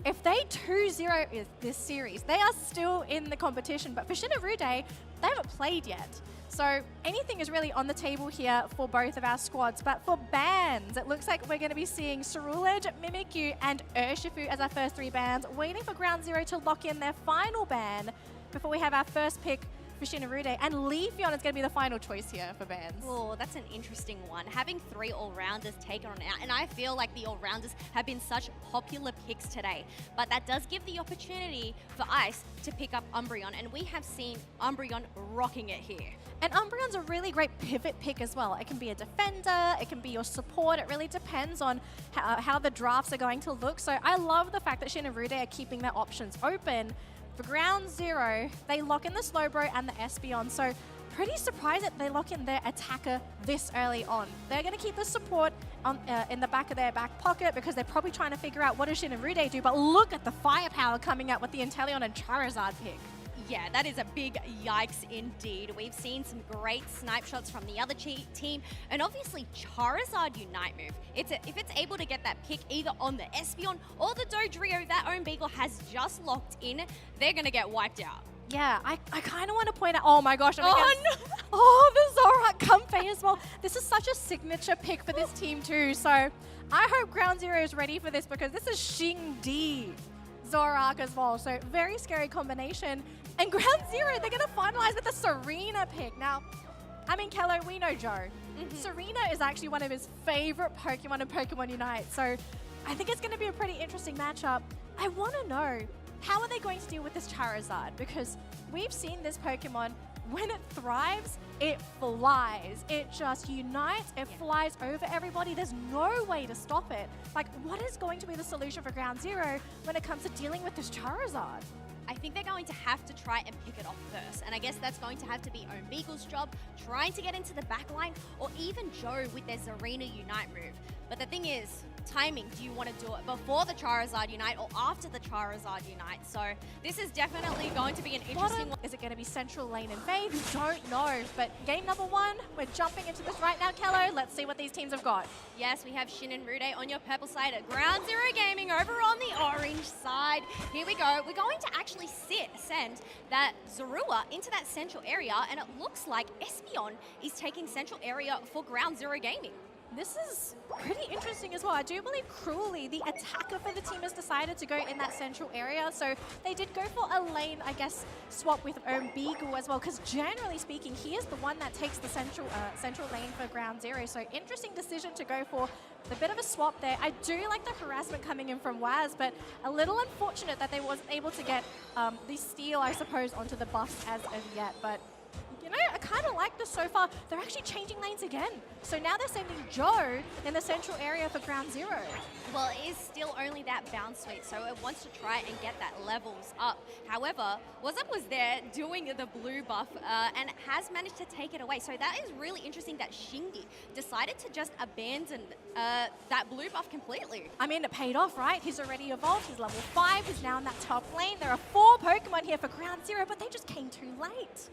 if they 2-0 this series, they are still in the competition. But for Ruoday, they haven't played yet. So anything is really on the table here for both of our squads. But for bans, it looks like we're going to be seeing Cerulege, Mimikyu, and Urshifu as our first 3 bans, waiting for Ground Zero to lock in their final ban before we have our first pick for Ruoday. And Leafeon is going to be the final choice here for bans. Oh, that's an interesting one. Having 3 all-rounders taken on out, and I feel like the all-rounders have been such popular picks today, but that does give the opportunity for Ice to pick up Umbreon, and we have seen Umbreon rocking it here. And Umbreon's a really great pivot pick as well. It can be a defender, it can be your support. It really depends on how the drafts are going to look. So I love the fact that Ruoday are keeping their options open. For Ground Zero, they lock in the Slowbro and the Espeon. So pretty surprised that they lock in their attacker this early on. They're going to keep the support on, in the back of their back pocket because they're probably trying to figure out what does Ruoday do. But look at the firepower coming out with the Inteleon and Charizard pick. Yeah, that is a big yikes indeed. We've seen some great snipe shots from the other team, and obviously Charizard Unite move. If it's able to get that pick either on the Espeon or the Dodrio that Ownbeagle has just locked in, they're going to get wiped out. Yeah, I kind of want to point out, oh my gosh. No. Oh, the Zorak Comfey as well. This is such a signature pick for this team too. So I hope Ground Zero is ready for this because this is Shingdi Zorak as well. So very scary combination. And Ground Zero, they're going to finalize with the Serena pick. Now, I mean, Kello, we know Joe. Serena is actually one of his favorite Pokemon in Pokemon Unite. So I think it's going to be a pretty interesting matchup. I want to know, how are they going to deal with this Charizard? Because we've seen this Pokemon, when it thrives, it flies. It just unites, it flies over everybody. There's no way to stop it. Like, what is going to be the solution for Ground Zero when it comes to dealing with this Charizard? I think they're going to have to try and pick it off first. And I guess that's going to have to be Ownbeagle's job, trying to get into the back line, or even Joe with their Serena Unite move. But the thing is, timing, do you want to do it before the Charizard Unite or after the Charizard Unite? So this is definitely going to be an interesting one. Is it going to be Central Lane Invade? We don't know. But game number 1, we're jumping into this right now, Kello. Let's see what these teams have got. Yes, we have Shin and Ruoday on your purple side at Ground Zero Gaming over on the orange side. Here we go. We're going to actually send that Zorua into that central area, and it looks like Espeon is taking central area for Ground Zero Gaming. This is pretty interesting as well. I do believe Cruelly, the attacker for the team, has decided to go in that central area. So they did go for a lane, I guess, swap with Ownbeagle as well, because generally speaking, he is the one that takes the central lane for Ground Zero. So interesting decision to go for a bit of a swap there. I do like the harassment coming in from Waz, but a little unfortunate that they wasn't able to get the steal, I suppose, onto the buffs as of yet. But you know, I kind of like this so far. They're actually changing lanes again. So now they're sending Joe in the central area for Ground Zero. Well, it is still only that bounce rate, so it wants to try and get that levels up. However, Wazup was there doing the blue buff and has managed to take it away. So that is really interesting that Shingdi decided to just abandon that blue buff completely. I mean, it paid off, right? He's already evolved. He's level 5. He's now in that top lane. There are 4 Pokemon here for Ground Zero, but they just came too late.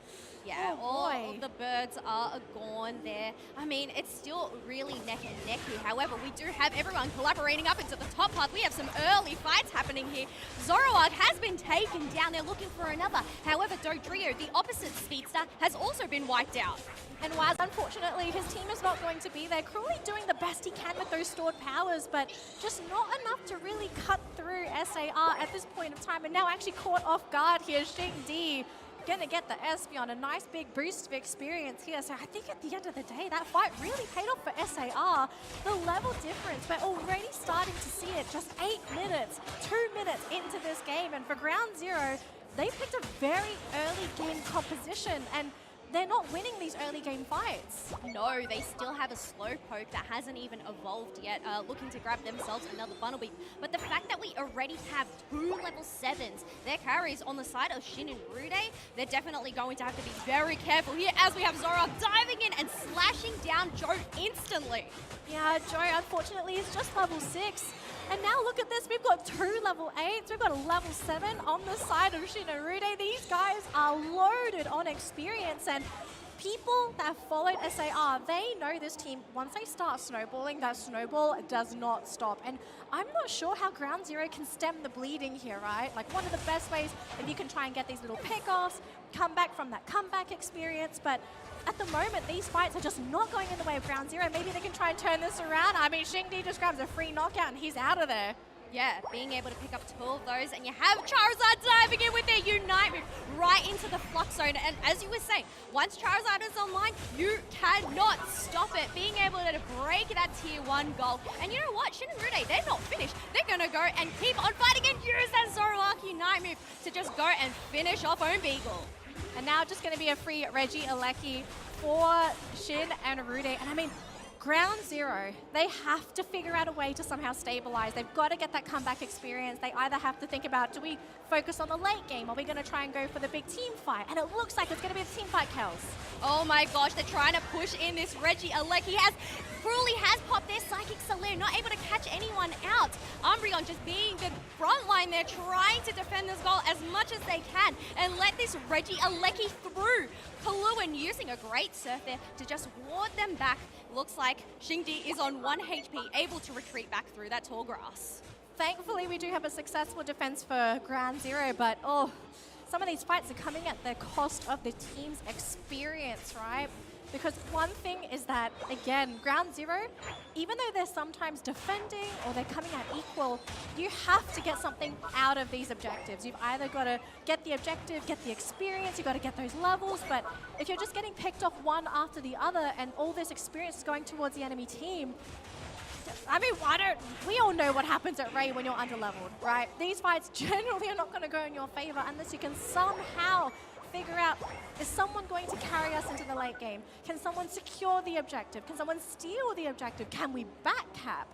Yeah, oh all boy. of the birds are gone there. I mean, it's still really neck and neck here. However, we do have everyone collaborating up into the top path. We have some early fights happening here. Zoroark has been taken down. They're looking for another. However, Dodrio, the opposite speedster, has also been wiped out. And Waz, unfortunately, his team is not going to be there. Cruelly doing the best he can with those stored powers, but just not enough to really cut through SAR at this point of time. And now actually caught off guard here, Shingdi. Gonna get the Espeon, a nice big boost of experience here. So I think at the end of the day, that fight really paid off for SAR. The level difference, we're already starting to see it. Just 8 minutes, 2 minutes into this game. And for Ground Zero, they picked a very early game composition, and they're not winning these early game fights. No, they still have a Slowpoke that hasn't even evolved yet, looking to grab themselves another Bunnelby. But the fact that we already have 2 level 7s, their carries on the side of Shin and Ruoday, they're definitely going to have to be very careful here as we have Zoroark diving in and slashing down Joe instantly. Yeah, Joe, unfortunately, is just level 6. And now look at this, we've got 2 level 8s, we've got a level 7 on the side of Shin and Ruoday. These guys are loaded on experience, and people that have followed SAR, they know this team, once they start snowballing, that snowball does not stop. And I'm not sure how Ground Zero can stem the bleeding here, right? Like one of the best ways, if you can try and get these little pickoffs, come back from that comeback experience, but at the moment, these fights are just not going in the way of Ground Zero. Maybe they can try and turn this around. I mean, Shingdi just grabs a free knockout and he's out of there. Yeah, being able to pick up 2 of those, and you have Charizard diving in with their Unite move right into the Flux Zone. And as you were saying, once Charizard is online, you cannot stop it. Being able to break that tier 1 goal. And you know what? Shin and Ruoday, they're not finished. They're going to go and keep on fighting and use that Zoroark Unite move to just go and finish off Omegle. And now just going to be a free Reggie Alecki for Shin and Ruoday. And I mean, Ground Zero, they have to figure out a way to somehow stabilize. They've got to get that comeback experience. They either have to think about, do we focus on the late game? Are we going to try and go for the big team fight? And it looks like it's going to be a team fight, Kels. Oh my gosh, they're trying to push in this Reggie Alecki. Cruelly has popped their Psychic Solaire, not able to catch anyone out. Umbreon just being the front line there, trying to defend this goal as much as they can and let this Reggie Alecki through. Kaluan using a great surf there to just ward them back. Looks like Shingdi is on 1 HP, able to retreat back through that tall grass. Thankfully, we do have a successful defense for Ground Zero, but oh, some of these fights are coming at the cost of the team's experience, right? Because one thing is that, again, Ground Zero, even though they're sometimes defending or they're coming out equal, you have to get something out of these objectives. You've either got to get the objective, get the experience, you've got to get those levels, but if you're just getting picked off one after the other and all this experience is going towards the enemy team, I mean, we all know what happens at Ray when you're underleveled, right? These fights generally are not going to go in your favor unless you can somehow figure out, is someone going to carry us into the late game? Can someone secure the objective? Can someone steal the objective? Can we backcap?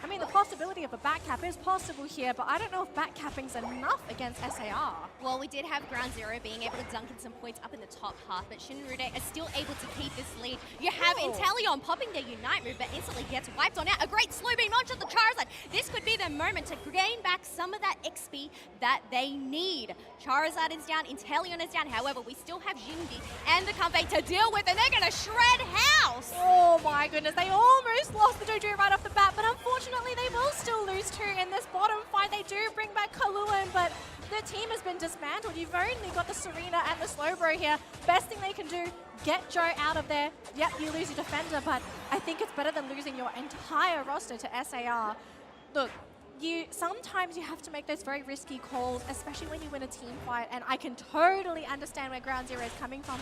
I mean, the possibility of a backcap is possible here, but I don't know if backcapping's enough against SAR. Well, we did have Ground Zero being able to dunk in some points up in the top half, but Shin and Ruoday are still able to keep this lead. You have Inteleon popping their Unite move, but instantly gets wiped on out. A great slow beam onto the Charizard. This could be the moment to gain back some of that XP that they need. Charizard is down, Inteleon is down. However, we still have Shingdi and the Comfey to deal with, and they're going to shred house. Oh my goodness, they almost lost the Jojo right off the bat, but unfortunately they will still lose 2 in this bottom fight. They do bring back Kaluan, but the team has been dismantled. You've only got the Serena and the Slowbro here. Best thing they can do, get Joe out of there. Yep, you lose your defender, but I think it's better than losing your entire roster to SAR. Look, sometimes you have to make those very risky calls, especially when you win a team fight, and I can totally understand where Ground Zero is coming from.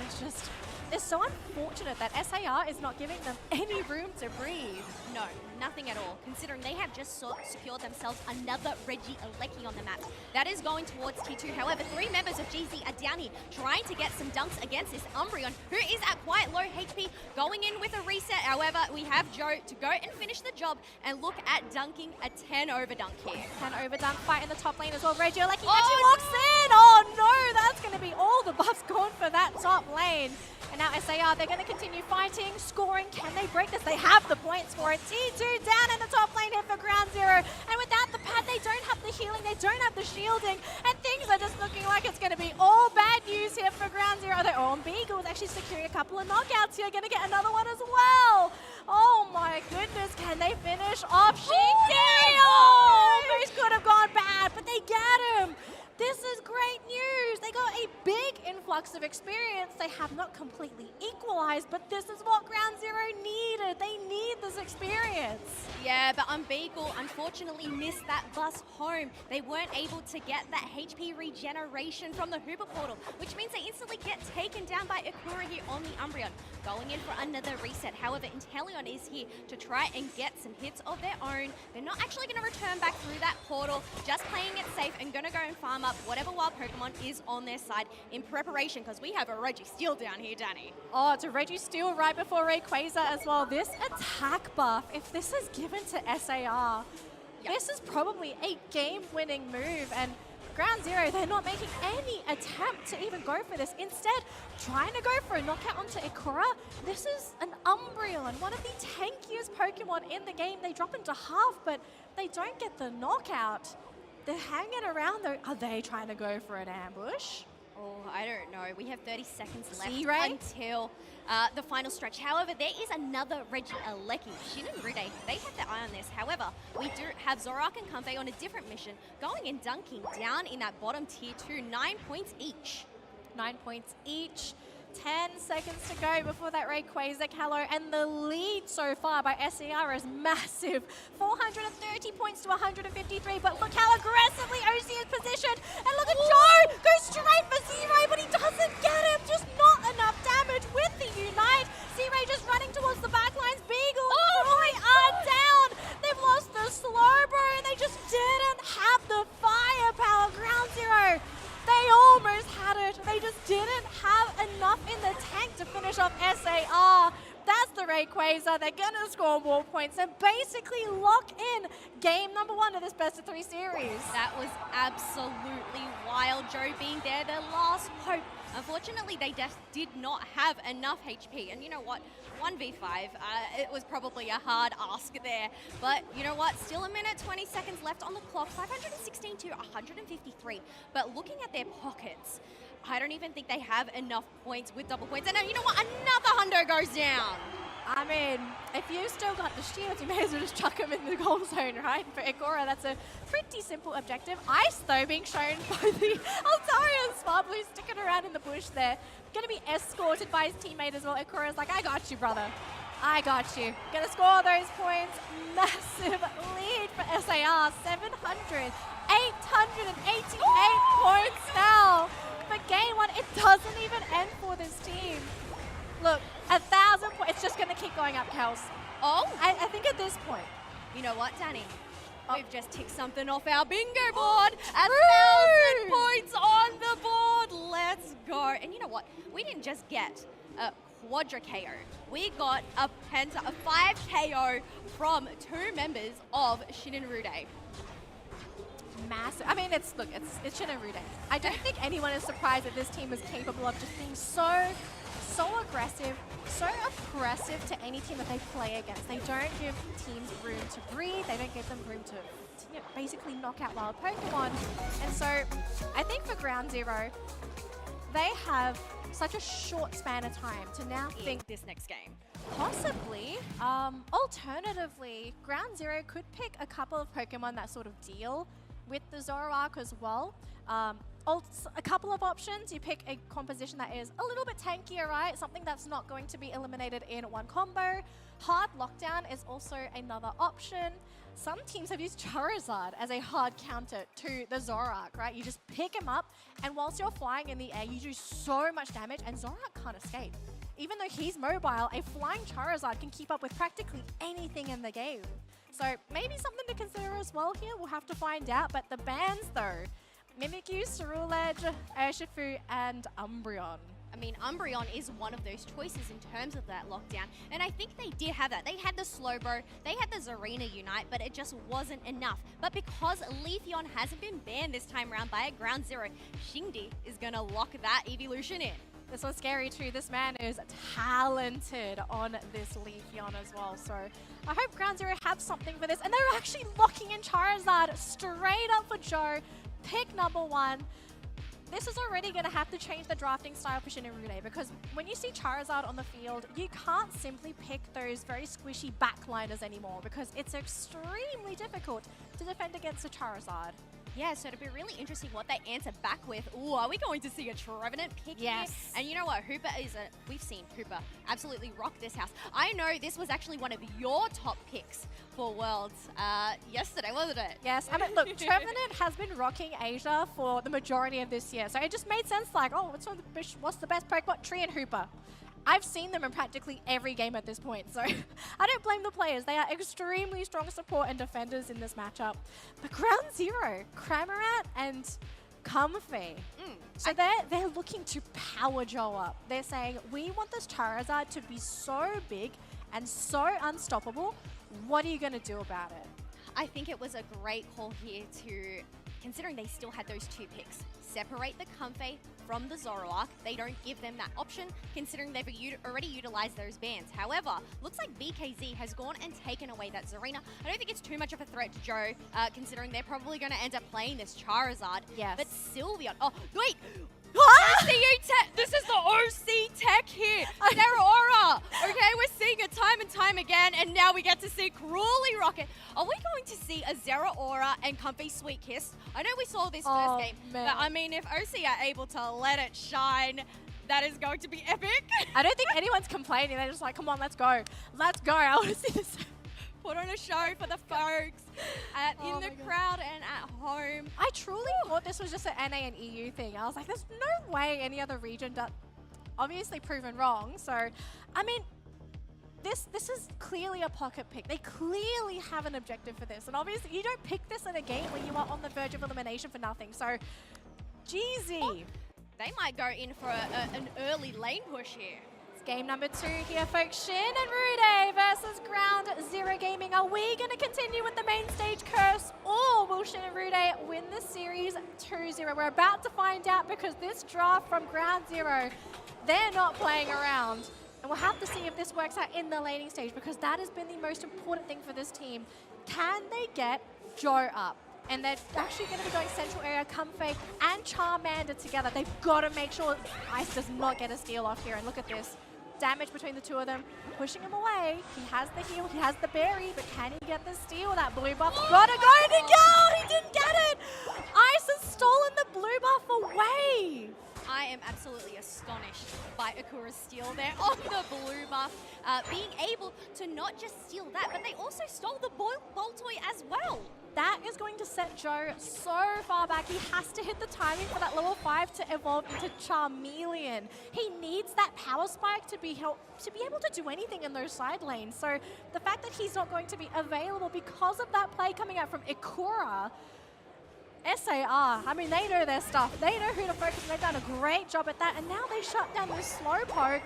It's so unfortunate that SAR is not giving them any room to breathe. No, nothing at all, considering they have just secured themselves another Reggie Alecki on the map. That is going towards T2. However, 3 members of GZ are down here trying to get some dunks against this Umbreon, who is at quite low HP, going in with a reset. However, we have Joe to go and finish the job and look at dunking a 10 over dunk here. 10 over dunk fight in the top lane as well. Reggie Alecki actually walks in. Oh no, that's going to be all the buffs gone for that top lane. And now SAR, they're going to continue fighting, scoring. Can they break this? They have the points for it. T2 down in the top lane here for Ground Zero. And without the pad, they don't have the healing, they don't have the shielding. And things are just looking like it's going to be all bad news here for Ground Zero. Oh, and Beagle is actually securing a couple of knockouts here. Going to get another one as well. Oh my goodness, can they finish off Shingdi? Oh, almost could have gone bad, but they get him. This is great news. They got a big influx of experience. They have not completely equalized, but this is what Ground Zero needed. They need this experience. Yeah, but Beagle unfortunately missed that bus home. They weren't able to get that HP regeneration from the Hooper portal, which means they instantly get taken down by Akura here on the Umbreon. Going in for another reset. However, Inteleon is here to try and get some hits of their own. They're not actually going to return back through that portal, just playing it safe and going to go and farm up whatever wild Pokemon is on their side in preparation, because we have a Registeel down here, Danny. Oh, it's a Registeel right before Rayquaza as well. This attack buff, if this is given to SAR, this is probably a game-winning move, and Ground Zero, they're not making any attempt to even go for this. Instead, trying to go for a knockout onto Ikora. This is an Umbreon, one of the tankiest Pokemon in the game. They drop into half, but they don't get the knockout. They're hanging around though. Are they trying to go for an ambush? Oh, I don't know. We have 30 seconds left Z-Ray? until the final stretch. However, there is another Reggie Alecki. Shin and Ruoday, they have their eye on this. However, we do have Zorak and Comfey on a different mission, going and dunking down in that bottom tier 2, 9 points each. 9 points each. 10 seconds to go before that Rayquaza Callow, and the lead so far by SER is massive. 430 points to 153, but look how aggressively OCE is positioned. And look at Joe go straight for Z-Ray, but he doesn't get him. Just not enough damage with the Unite. Z-Ray just running towards the backlines. Beagle and Roy are down. They've lost the Slowbro, and they just didn't have the firepower. Ground Zero, they almost had it. They just didn't have enough in the tank to finish off SAR. That's the Rayquaza. They're going to score more points and basically lock in game number 1 of this best-of-3 series. That was absolutely wild. Joe being there, their last hope. Unfortunately, they just did not have enough HP. And you know what? 1v5, it was probably a hard ask there. But you know what? Still a minute, 20 seconds left on the clock. 516 to 153. But looking at their pockets, I don't even think they have enough points with double points. And you know what? Another hundo goes down. I mean, if you've still got the shields, you may as well just chuck them in the goal zone, right? For Ikora, that's a pretty simple objective. Ice, though, being shown by the Altaria Spa Blue sticking around in the bush there. Going to be escorted by his teammate as well. Ikora's like, I got you, brother. I got you. Going to score those points. Massive lead for SAR. 888 points now. For game 1, it doesn't even end for this team. Look, 1,000 points. It's just going to keep going up, Kels. Oh, I think at this point. you know what, Danny? Oh. We've just ticked something off our bingo board. 1,000 points on the board. Let's go. And you know what? We didn't just get a quadra KO. We got a 5 KO from 2 members of Shin and Ruoday. Massive. I mean, it's Shin and Ruoday. I don't think anyone is surprised that this team is capable of just being so aggressive, so oppressive to any team that they play against. They don't give teams room to breathe. They don't give them room to basically knock out wild Pokemon. And so I think for Ground Zero, they have such a short span of time to now think This next game. possibly, alternatively, Ground Zero could pick a couple of Pokemon that sort of deal with the Zoroark as well. A couple of options. You pick a composition that is a little bit tankier, right? Something that's not going to be eliminated in one combo. Hard Lockdown is also another option. Some teams have used Charizard as a hard counter to the Zoroark, right? You just pick him up, and whilst you're flying in the air, you do so much damage, and Zoroark can't escape. Even though he's mobile, a flying Charizard can keep up with practically anything in the game. So maybe something to consider as well here. We'll have to find out. But the bans, though, Mimikyu, Ceruledge, Urshifu, and Umbreon. I mean, Umbreon is one of those choices in terms of that lockdown. And I think they did have that. They had the Slowbro, they had the Zarina Unite, but it just wasn't enough. But because Leafeon hasn't been banned this time around by a Ground Zero, Shingdi is going to lock that evolution in. This was scary too. This man is talented on this Leafeon as well. So I hope Ground Zero have something for this. And they're actually locking in Charizard straight up for Joe. Pick number 1. This is already going to have to change the drafting style for Shin and Ruoday, because when you see Charizard on the field, you can't simply pick those very squishy backliners anymore, because it's extremely difficult to defend against a Charizard. Yeah, so it'll be really interesting what they answer back with. Ooh, are we going to see a Trevenant pick Yes. here? And you know what? Hooper is we've seen Hooper absolutely rock this house. I know this was actually one of your top picks for Worlds yesterday, wasn't it? Yes, I mean, look, Trevenant has been rocking Asia for the majority of this year, so it just made sense, like, oh, what's the best Pokemon? Tree and Hooper. I've seen them in practically every game at this point, so I don't blame the players. They are extremely strong support and defenders in this matchup. But Ground Zero, Cramorant and Comfey. So they're looking to power Joe up. They're saying, we want this Charizard to be so big and so unstoppable. What are you going to do about it? I think it was a great call here to, considering they still had those 2 picks, separate the Comfey from the Zoroark. They don't give them that option, considering they've already utilized those bans. However, looks like BKZ has gone and taken away that Zarina. I don't think it's too much of a threat to Joe, considering they're probably going to end up playing this Charizard. Yes. But Sylveon, oh, wait! OCE tech. This is the OC tech here. Zero Aura. Okay, we're seeing it time and time again, and now we get to see Crawley Rocket. Are we going to see a Zero Aura and Comfy Sweet Kiss? I know we saw this first game, man. but I mean, if OC are able to let it shine, that is going to be epic. I don't think anyone's complaining. They're just like, come on, let's go. Let's go. I want to see this. Put on a show for the folks in the crowd and at home. I truly thought this was just an NA and EU thing. I was like, there's no way any other region does. Obviously proven wrong. So, I mean, this is clearly a pocket pick. They clearly have an objective for this. And obviously, you don't pick this in a game when you are on the verge of elimination for nothing. So, Jeezy. They might go in for an early lane push here. Game number 2 here, folks. Shin and Ruoday versus Ground Zero Gaming. Are we going to continue with the main stage curse, or will Shin and Ruoday win this series 2-0? We're about to find out, because this draft from Ground Zero, they're not playing around. And we'll have to see if this works out in the laning stage, because that has been the most important thing for this team. Can they get Joe up? And they're actually going to be going Central Area, Comfey and Charmander together. They've got to make sure Ice does not get a steal off here. And look at this. Damage between the two of them, pushing him away. He has the heal, he has the berry, but can he get the steal? That blue buff's gotta go to go! He didn't get it! Ice has stolen the blue buff away! I am absolutely astonished by Akura's steal there on the blue buff. Being able to not just steal that, but they also stole the Boltoy as well. That is going to set Joe so far back. He has to hit the timing for that level 5 to evolve into Charmeleon. He needs that power spike to be able to do anything in those side lanes. So the fact that he's not going to be available because of that play coming out from Ikura, SAR, I mean, they know their stuff. They know who to focus, and they've done a great job at that. And now they shut down the slow poke.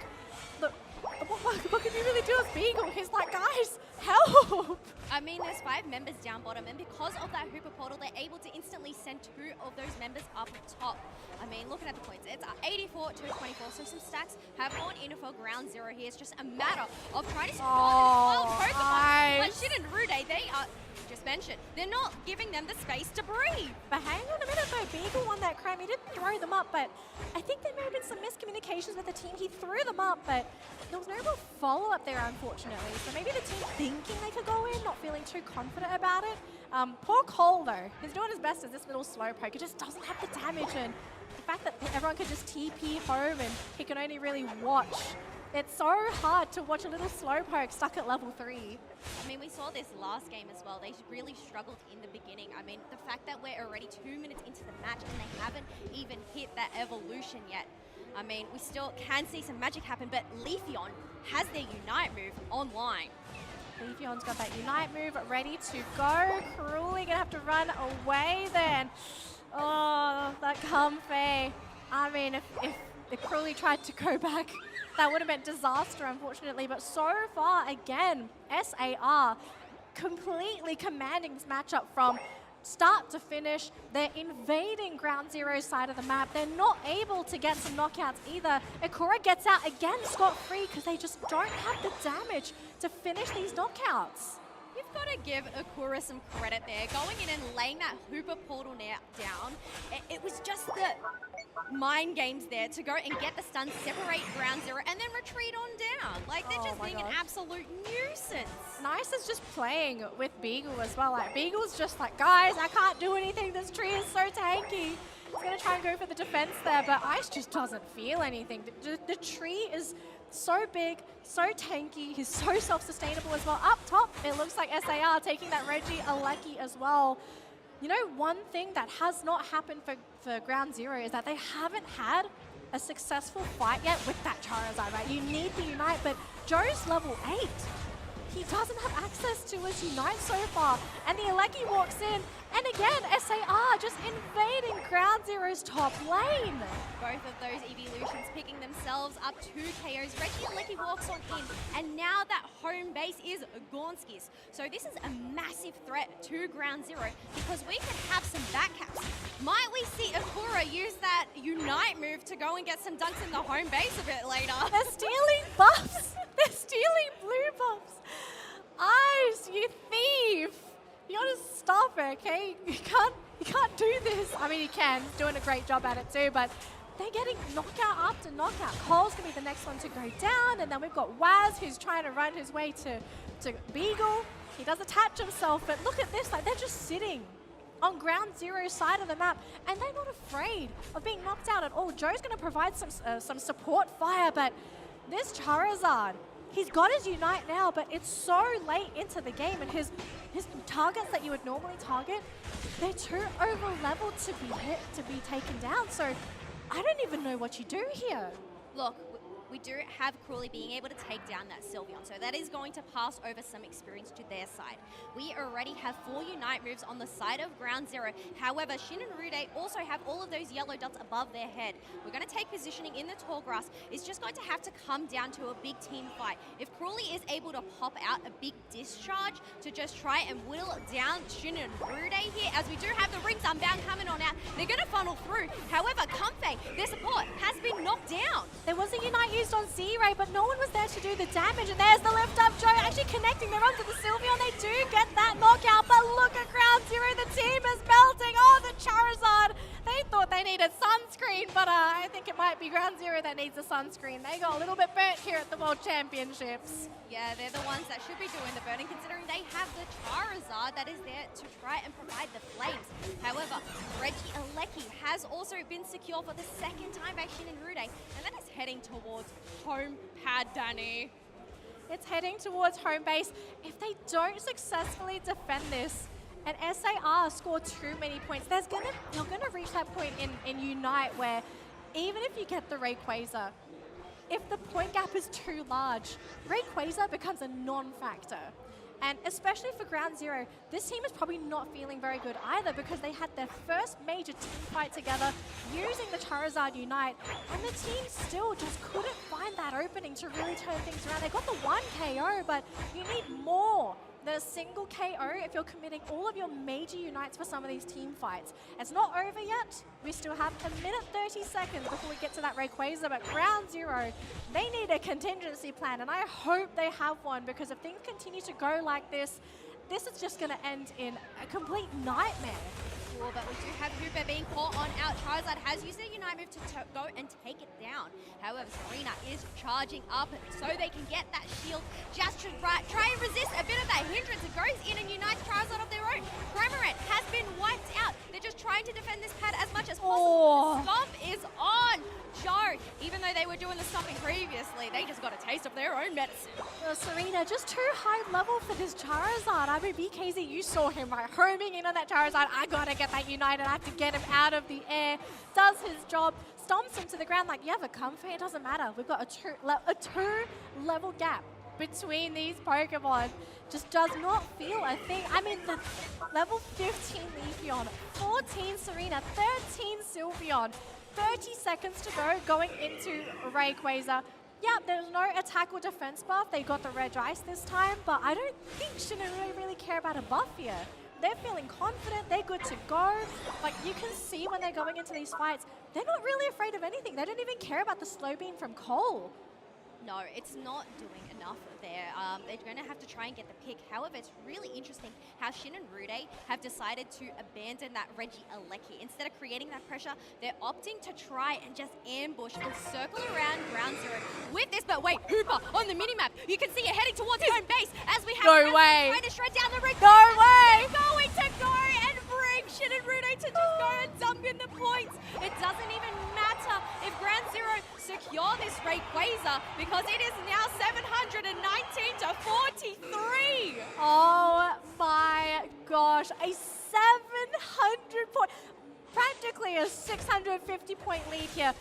Look, what can you really do as Beagle? He's like, guys, help! I mean, there's 5 members down bottom, and because of that Hooper portal, they're able to instantly send 2 of those members up top. I mean, looking at the points, it's 84 to 24, so some stacks have gone in for Ground Zero here. It's just a matter of trying to spawn this wild Pokemon. Like Shin and Ruoday, they are, just mentioned, they're not giving them the space to breathe. But hang on a minute though, Beagle won that crime. He didn't throw them up, but I think there may have been some miscommunications with the team. He threw them up, but there was no real follow-up there, unfortunately. So maybe the team thinking they could go in, not feeling too confident about it. Poor Cole though, he's doing his best as this little slow poke. It just doesn't have the damage, and the fact that everyone could just TP home and he can only really watch. It's so hard to watch a little slowpoke stuck at level 3. I mean, we saw this last game as well. They really struggled in the beginning. I mean, the fact that we're already 2 minutes into the match and they haven't even hit that evolution yet. I mean, we still can see some magic happen, but Leafeon has their Unite move online. Leafeon's got that Unite move ready to go. Cruelly gonna have to run away then. Oh, that Comfey. I mean, if Cruelly tried to go back, that would have meant disaster, unfortunately. But so far, again, SAR completely commanding this matchup from start to finish. They're invading Ground Zero's side of the map. They're not able to get some knockouts either. Ikura gets out again scot-free because they just don't have the damage to finish these knockouts. You've got to give Akura some credit there. Going in and laying that Hooper portal down, it was just the mind games there to go and get the stun, separate Ground Zero, and then retreat on down. Like, they're just being an absolute nuisance. Nice is just playing with Beagle as well. Like, Beagle's just like, guys, I can't do anything. This tree is so tanky. He's going to try and go for the defense there, but Ice just doesn't feel anything. The tree is so big, so tanky. He's so self-sustainable as well. Up top, it looks like SAR taking that Reggie Alecki as well. You know, one thing that has not happened for Ground Zero is that they haven't had a successful fight yet with that Charizard, right? You need the Unite, but Joe's level 8. He doesn't have access to his Unite so far. And the Alecki walks in, and again, SAR just invading Ground Zero's top lane. Both of those evolutions picking themselves up 2 KOs. Reggie Alecki walks on in, and now that home base is Gornski's. So this is a massive threat to Ground Zero because we could have some backcaps. Might we see Akura use that Unite move to go and get some dunks in the home base a bit later? They're stealing buffs. They're stealing blue buffs. Ice, you thief. You gotta stop it, okay? You can't do this. I mean, he can. He's doing a great job at it too, but they're getting knockout after knockout. Cole's going to be the next one to go down, and then we've got Waz, who's trying to run his way to Beagle. He does attach himself, but look at this, like they're just sitting on ground zero side of the map, and they're not afraid of being knocked out at all. Joe's going to provide some support fire, but this Charizard, he's got his Unite now, but it's so late into the game, and his targets that you would normally target, they're too over leveled to be hit, to be taken down. So I don't even know what you do here. Look, we do have Crawley being able to take down that Sylveon, so that is going to pass over some experience to their side. We already have 4 Unite moves on the side of ground zero. However, Shin and Ruoday also have all of those yellow dots above their head. We're going to take positioning in the tall grass. It's just going to have to come down to a big team fight. If Crawley is able to pop out a big discharge to just try and whittle down Shin and Ruoday here, as we do have the rings unbound coming on out, they're going to funnel through. However, Comfey, their support, has been knocked down. There was a Unite used on Z-Ray, but no one was there to do the damage, and there's the lift up. Joe actually connecting the run to the Sylveon. They do get that knockout, but look at ground zero. The team is melting. Oh, the Charizard. They thought they needed sunscreen, but I think it might be ground zero that needs the sunscreen. They got a little bit burnt here at the World Championships. Yeah, they're the ones that should be doing the burning, considering they have the Charizard that is there to try and provide the flames. However, Reggie Alecki has also been secure for the second time by Shin and Ruoday, and that is heading towards home pad, Danny. It's heading towards home base. If they don't successfully defend this, and SAR score too many points, you're gonna reach that point in Unite where even if you get the Rayquaza, if the point gap is too large, Rayquaza becomes a non-factor. And especially for ground zero, this team is probably not feeling very good either, because they had their first major team fight together using the Charizard Unite, and the team still just couldn't find that opening to really turn things around. They got the 1 KO, but you need more than a single KO if you're committing all of your major Unites for some of these team fights. It's not over yet. We still have 1:30 before we get to that Rayquaza, but ground zero, they need a contingency plan, and I hope they have one, because if things continue to go like this, this is just going to end in a complete nightmare. Cool, but we do have Hooper being caught on out. Charizard has used their Unite move to go and take it down. However, Serena is charging up so they can get that shield just to try and resist a bit of that hindrance. It goes in and unites Charizard of their own. Cramorant has been wiped out. They're just trying to defend this pad as much as possible. Stomp is on Joe. Even though they were doing the stomping previously, they just got a taste of their own medicine. Serena, just too high level for this Charizard. I mean, BKZ, you saw him, right? Homing in on that Charizard. I gotta get that United. I have to get him out of the air. Does his job. Stomps him to the ground like, you have a comfy. It doesn't matter. We've got a two level gap between these Pokemon. Just does not feel a thing. I mean, the level 15 Leafeon, 14 Serena, 13 Sylveon. 30 seconds to go going into Rayquaza. Yeah, there's no attack or defense buff. They got the red ice this time, but I don't think Shinarui really care about a buff here. They're feeling confident, they're good to go. Like, you can see when they're going into these fights, they're not really afraid of anything. They don't even care about the slow beam from Cole. No, it's not doing enough there. They're going to have to try and get the pick. However, it's really interesting how Shin and Ruoday have decided to abandon that Reggie Alecki. Instead of creating that pressure, they're opting to try and just ambush and circle around ground zero with this. But wait, Hooper on the minimap. You can see it heading towards home base as we have no way. trying to shred down the ring. No way! Going to go and bring Shin and Ruoday to just go and dump in the points. It doesn't even matter if ground zero secure this Rayquaza, because it is now 719 to 43. Oh my gosh, a 700 point, practically a 650 point lead here.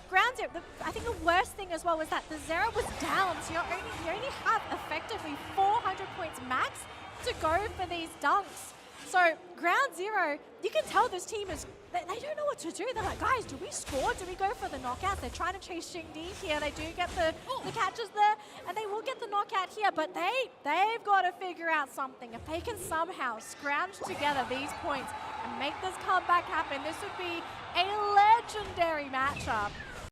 Ground zero, I think the worst thing as well was that the zero was down, so you only have effectively 400 points max to go for these dunks. So ground zero, you can tell this team is, they don't know what to do. They're like, guys, do we score? Do we go for the knockout? They're trying to chase Shingdi here. They do get the catches there, and they will get the knockout here, but they've got to figure out something. If they can somehow scrounge together these points and make this comeback happen, this would be a legendary matchup.